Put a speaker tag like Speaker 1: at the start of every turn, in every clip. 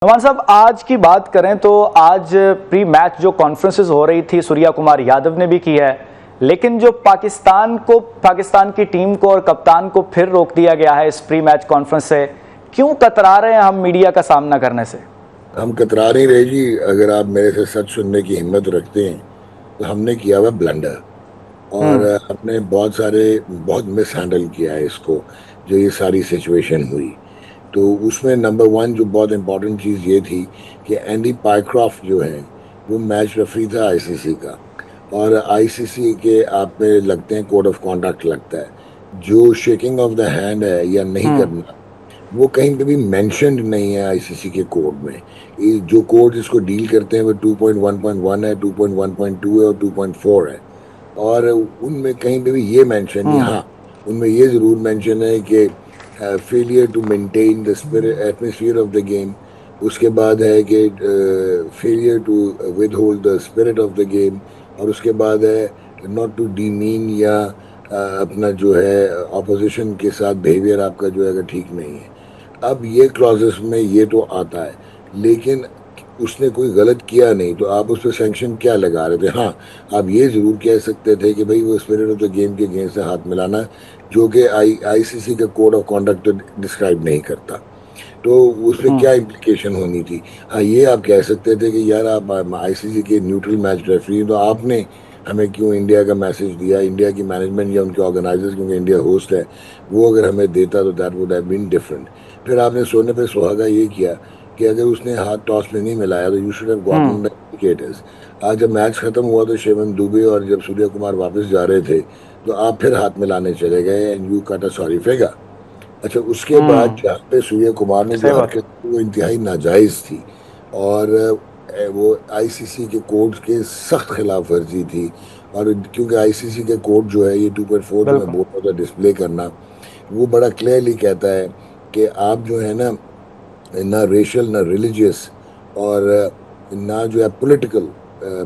Speaker 1: नुमान साहब, आज की बात करें तो आज प्री मैच जो कॉन्फ्रेंसेस हो रही थी सूर्या कुमार यादव ने भी की है, लेकिन जो पाकिस्तान की टीम को और कप्तान को फिर रोक दिया गया है इस प्री मैच कॉन्फ्रेंस से। क्यों कतरा रहे हैं हम मीडिया का सामना करने से?
Speaker 2: हम कतरा नहीं रहे जी। अगर आप मेरे से सच सुनने की हिम्मत रखते हैं तो हमने किया हुआ ब्लंडर। और
Speaker 1: हम्म।
Speaker 2: हमने बहुत मिस हैंडल किया है इसको। जो ये सारी सिचुएशन हुई तो उसमें नंबर वन जो बहुत इंपॉर्टेंट चीज़ ये थी कि एंडी पाइक्रॉफ्ट जो है वो मैच रेफरी था आईसीसी का। और आईसीसी के आप में लगते हैं कोड ऑफ कॉन्डक्ट लगता है। जो शेकिंग ऑफ द हैंड है या नहीं
Speaker 1: हम्म।
Speaker 2: करना वो कहीं पे भी मेंशन्ड नहीं है आईसीसी के कोड में। ये जो कोड इसको डील करते हैं वो 2.1.1 है, 2.1.2 है और 2.4 है। और उनमें कहीं पे भी ये मेंशन नहीं।
Speaker 1: हम्म।
Speaker 2: हाँ, उनमें ये जरूर मेंशन है कि failure to maintain the spirit atmosphere of the game. उसके बाद है कि failure to with hold the spirit of the game. और उसके बाद है नॉट टू डीमीन या अपना जो है ऑपोजिशन के साथ बिहेवियर आपका जो है अगर ठीक नहीं है। अब ये क्लॉजेस में ये तो आता है, लेकिन उसने कोई गलत किया नहीं तो आप उस पर सैंक्शन क्या लगा रहे थे? हाँ, आप ये जरूर कह सकते थे कि भाई वो स्पिरिट ऑफ द गेम के अगेंस्ट से हाथ मिलाना, जो कि आईसीसी का कोड ऑफ कॉन्डक्ट डिस्क्राइब नहीं करता। तो उस पर
Speaker 1: हम्म।
Speaker 2: क्या इम्प्लीकेशन होनी थी? हाँ, ये आप कह सकते थे कि यार आप आईसीसी के न्यूट्रल मैच रेफरी तो आपने हमें क्यों इंडिया का मैसेज दिया? इंडिया की मैनेजमेंट या उनके ऑर्गेनाइजर्स, क्योंकि इंडिया होस्ट है, वो अगर हमें देता तो that would have been different. फिर आपने सोने पे सुहागा ये किया कि अगर उसने हाथ टॉस में नहीं मिलाया तो you should have
Speaker 1: hmm.
Speaker 2: Gotten the wickets. आज जब मैच खत्म हुआ तो शिवम दुबे और जब सूर्य कुमार वापस जा रहे थे तो आप फिर हाथ मिलाने चले गए and you cut a sorry figure. अच्छा, उसके बाद
Speaker 1: हम्म।
Speaker 2: जहाँ पे सूर्य कुमार ने
Speaker 1: सही
Speaker 2: जो
Speaker 1: बात।
Speaker 2: हरकत की वो इंतहाई नाजायज थी। और वो आईसीसी के कोड के सख्त खिलाफ वर्जी थी। और क्योंकि आईसीसी के कोड जो है ये 2.4 जो मैं
Speaker 1: बिल्कुल।
Speaker 2: बोल रहा था डिस्प्ले करना, वो बड़ा क्लियरली कहता है कि आप जो है ना, ना रेशियल ना रिलीजियस और ना जो है पॉलिटिकल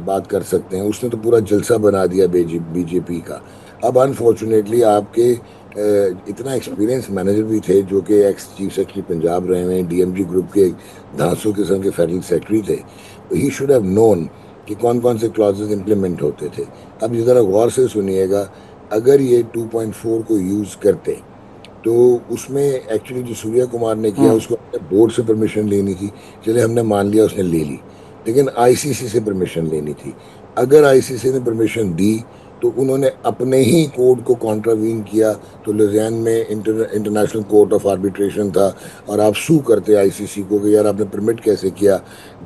Speaker 2: बात कर सकते हैं। उसने तो पूरा जलसा बना दिया बीजेपी का। अब अनफॉर्चुनेटली आपके इतना एक्सपीरियंस मैनेजर भी थे जो कि एक्स चीफ सेक्रेटरी पंजाब रहे हुए हैं, डीएमजी ग्रुप के धांसू किस्म के फेडरल सेक्रेटरी थे। तो ही शुड हैव नोन कि कौन कौन से क्लॉजेस इंप्लीमेंट होते थे। अब ये ज़रा गौर से सुनिएगा। अगर ये 2.4 को यूज़ करते तो उसमें एक्चुअली जो सूर्या कुमार ने किया
Speaker 1: हम्म।
Speaker 2: उसको बोर्ड से परमिशन लेनी थी। चले, हमने मान लिया उसने ले ली, लेकिन आईसीसी से परमिशन लेनी थी। अगर आईसीसी ने परमिशन दी तो उन्होंने अपने ही कोड को कॉन्ट्रावीन किया। तो लुधियाना में इंटरनेशनल कोर्ट ऑफ आर्बिट्रेशन था और आप सू करते आईसीसी को कि यार आपने परमिट कैसे किया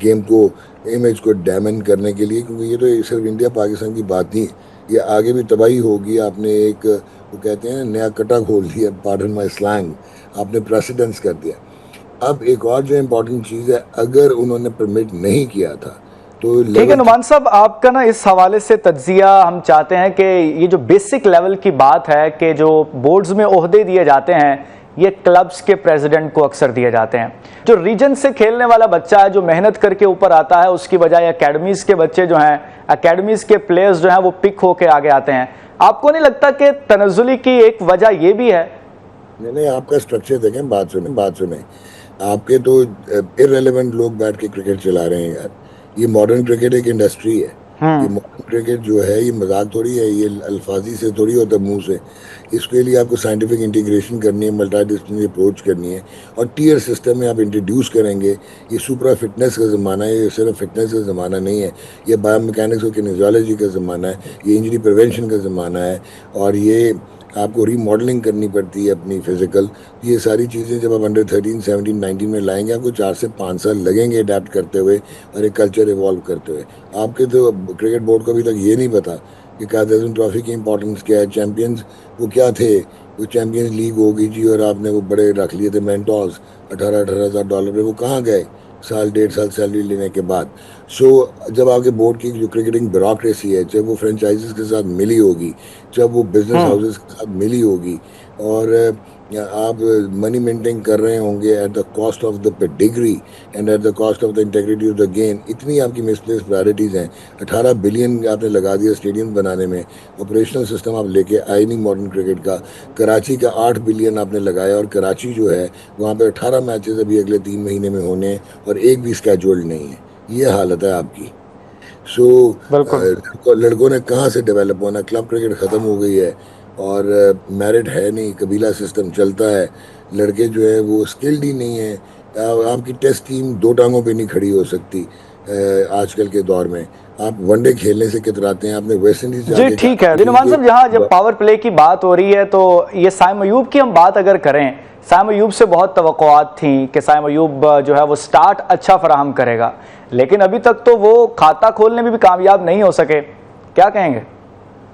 Speaker 2: गेम को, इमेज को डैमेज करने के लिए। क्योंकि ये तो सिर्फ इंडिया पाकिस्तान की बात नहीं, ये आगे भी तबाही होगी। आपने एक वो कहते हैं नया कटा खोल दिया, पार्डन माई स्लैंग, आपने प्रेसिडेंस कर दिया। अब एक और जो इम्पोर्टेंट चीज़ है, अगर उन्होंने परमिट नहीं किया था तो
Speaker 1: ठीक है
Speaker 2: लेवल
Speaker 1: नुमान साहब, आपका ना इस हवाले से तज्जिया हम चाहते हैं कि ये जो बेसिक लेवल की बात है कि जो बोर्ड्स में ओहदे दिए जाते हैं ये क्लब्स के प्रेसिडेंट को अक्सर दिए जाते हैं। जो रीजन से खेलने वाला बच्चा है जो मेहनत करके ऊपर आता है, उसकी बजाय एकेडमीज के बच्चे जो हैं, एकेडमीज के प्लेयर्स जो हैं वो पिक होके आगे आते हैं। आपको नहीं लगता कि तनज़्ज़ुली की एक वजह ये भी है?
Speaker 2: नहीं नहीं, आपका स्ट्रक्चर देखें, बात सुने। आपके तो इररेलेवेंट लोग बैठ के क्रिकेट चला रहे हैं यार। ये मॉडर्न क्रिकेट एक इंडस्ट्री है। ये
Speaker 1: हम्म।
Speaker 2: मॉडर्न क्रिकेट जो है ये मजाक थोड़ी है, ये अल्फाजी से थोड़ी होता मुंह से। इसके लिए आपको साइंटिफिक इंटीग्रेशन करनी है, मल्टी डिसिप्लिनरी अप्रोच करनी है और टीयर सिस्टम में आप इंट्रोड्यूस करेंगे। ये सुपरा फिटनेस का ज़माना है, ये सिर्फ फिटनेस का ज़माना नहीं है। ये बायोमैकेनिक्स और किनेजियोलॉजी का ज़माना है, ये इंजरी प्रिवेंशन का ज़माना है। और ये आपको रीमॉडलिंग करनी पड़ती है अपनी फिजिकल। ये सारी चीज़ें जब आप अंडर 13 17 19 में लाएंगे आपको 4 से 5 साल लगेंगे अडेप्ट करते हुए और एक कल्चर इवॉल्व करते हुए। आपके तो क्रिकेट बोर्ड को अभी तक ये नहीं पता कि कायद आज़म ट्रॉफी की इंपॉर्टेंस क्या है, चैंपियंस वो क्या थे। वो चैंपियंस लीग होगी जी और आपने वो बड़े रख लिए थे मेंटोर्स, 18,000 18,000 पे, वो कहाँ गए साल 1.5 साल सैलरी लेने के बाद? सो जब आपके बोर्ड की जो क्रिकेटिंग ब्यूरोक्रेसी है, जब वो फ्रेंचाइजीज के साथ मिली होगी, जब वो बिजनेस
Speaker 1: हम्म।
Speaker 2: हाउसेस के साथ मिली होगी और या आप मनी मेंटेन कर रहे होंगे at the cost of the degree and at the cost of the integrity of the game. इतनी आपकी मिसप्लेस प्रायोरिटीज़ हैं। 18 बिलियन आपने लगा दिया स्टेडियम बनाने में, ऑपरेशनल सिस्टम आप लेके आए नहीं मॉडर्न क्रिकेट का। कराची का 8 बिलियन आपने लगाया, और कराची जो है वहाँ पे 18 मैचेस अभी अगले 3 महीने में होने हैं और एक भी स्केड्यूल्ड नहीं है। ये हालत है आपकी। सो
Speaker 1: बिल्कुल।
Speaker 2: लड़कों ने कहाँ से डेवलप होना, क्लब क्रिकेट ख़त्म हो गई है और मेरिट है नहीं, कबीला सिस्टम चलता है। लड़के जो है वो स्किल्ड ही नहीं है। आपकी टेस्ट टीम दो टांगों पे नहीं खड़ी हो सकती आजकल के दौर में। आप वनडे खेलने से कितराते हैं। आपने वेस्ट इंडीज
Speaker 1: जी
Speaker 2: जाके
Speaker 1: ठीक है दिनमान साहब, यहाँ जब पावर प्ले की बात हो रही है तो ये साइम अयूब की हम बात अगर करें, साइम अयूब से बहुत तवक्कुआत थी कि साइम अयूब जो है वो स्टार्ट अच्छा फराहम करेगा, लेकिन अभी तक तो वो खाता खोलने में भी कामयाब नहीं हो सके। क्या कहेंगे?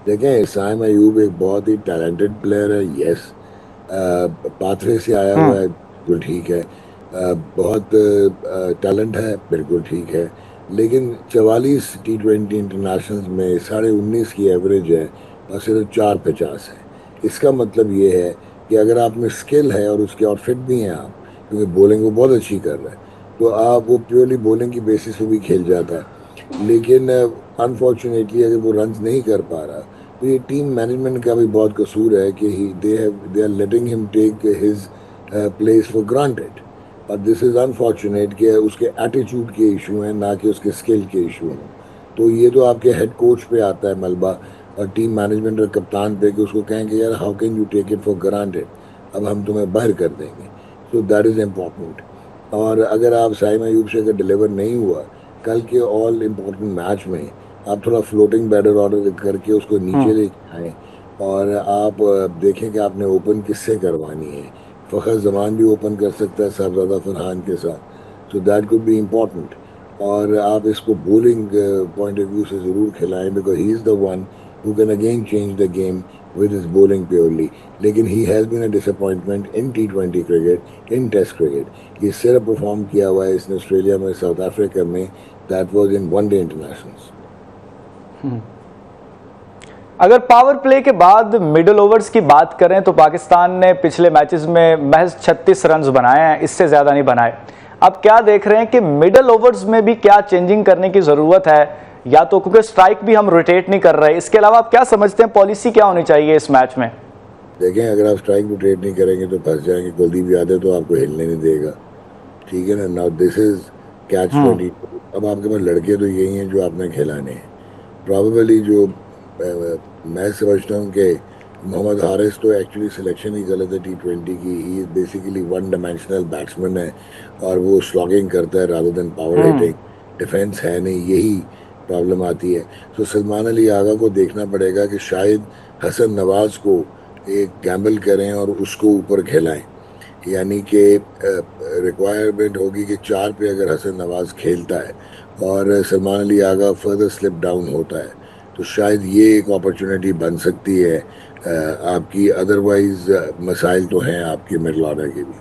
Speaker 2: देखें, साइम अयूब एक बहुत ही टैलेंटेड प्लेयर है। यस, पाथवे से आया हुआ है, बिल्कुल ठीक है। बहुत टैलेंट है, बिल्कुल ठीक है। लेकिन 44 T20 इंटरनेशनल में 19.5 की एवरेज है और सिर्फ 4 50 है। इसका मतलब ये है कि अगर आप में स्किल है और उसके और फिट भी हैं आप, क्योंकि बॉलिंग वो बहुत अच्छी कर रहा है, तो आप वो प्योरली बॉलिंग की बेसिस पे भी खेल जाता है। लेकिन अनफॉर्चुनेटली अगर वो रन नहीं कर पा रहा, तो ये टीम मैनेजमेंट का भी बहुत कसूर है कि they are letting him take his place for granted. और दिस इज़ अनफॉर्चुनेट कि उसके एटीट्यूड के इशू हैं, ना कि उसके स्किल के इशू हैं। तो ये तो आपके हेड कोच पे आता है मलबा, और टीम मैनेजमेंट और कप्तान पे, कि उसको कहें कि यार how can you take it for granted, अब हम तुम्हें बाहर कर देंगे। So that is important. और अगर आप साइम अयूब से अगर डिलीवर नहीं हुआ कल के ऑल इम्पोर्टेंट मैच में, आप थोड़ा फ्लोटिंग बैटर ऑर्डर करके उसको नीचे लेके आएँ, और आप देखें कि आपने ओपन किससे करवानी है। फ़खर जमान भी ओपन कर सकता है साहबजादा फरहान के साथ, so that could be important. और आप इसको बॉलिंग पॉइंट ऑफ व्यू से ज़रूर खिलाएं, because he is the one who can again change the game with his bowling purely. लेकिन he has been a disappointment in T20 cricket, in test cricket. ये सिर्फ perform किया हुआ है इसने ऑस्ट्रेलिया में, साउथ अफ्रीका में, that was in one day internationals.
Speaker 1: अगर पावर प्ले के बाद मिडल ओवर्स की बात करें तो पाकिस्तान ने पिछले मैचेस में महज 36 रन्स बनाए हैं, इससे ज़्यादा नहीं बनाए। अब क्या देख रहे हैं कि मिडल ओवर्स में भी क्या चेंजिंग करने की ज़रूरत है, या तो क्योंकि स्ट्राइक भी हम रोटेट नहीं कर रहे। इसके अलावा आप क्या समझते हैं पॉलिसी क्या होनी चाहिए इस मैच में?
Speaker 2: देखें, अगर आप स्ट्राइक रोटेट नहीं करेंगे तो फंस जाएंगे। कुलदीप यादव तो आपको हिलने नहीं देगा, ठीक है ना। Now this is catch 22। अब आपके पास लड़के तो यही हैं जो आपने खिलाने हैं। प्रॉबेबली जो मैं समझता हूँ कि मोहम्मद हारिस तो एक्चुअली सिलेक्शन ही गलत है T20 की। He is basically one dimensional batsman है, और वो स्लॉगिंग करता है rather than power hitting. Defence है नहीं, यही प्रॉब्लम आती है। तो सलमान अली आगा को देखना पड़ेगा कि शायद हसन नवाज को एक गैम्बल करें और उसको ऊपर खिलाएं। यानी कि रिक्वायरमेंट होगी कि 4 पे अगर हसन नवाज खेलता है और Salman Ali Agha further slip down होता है, तो शायद ये एक अपॉर्चुनिटी बन सकती है आपकी। अदरवाइज मसाइल तो हैं आपके मिडल ऑर्डर के भी।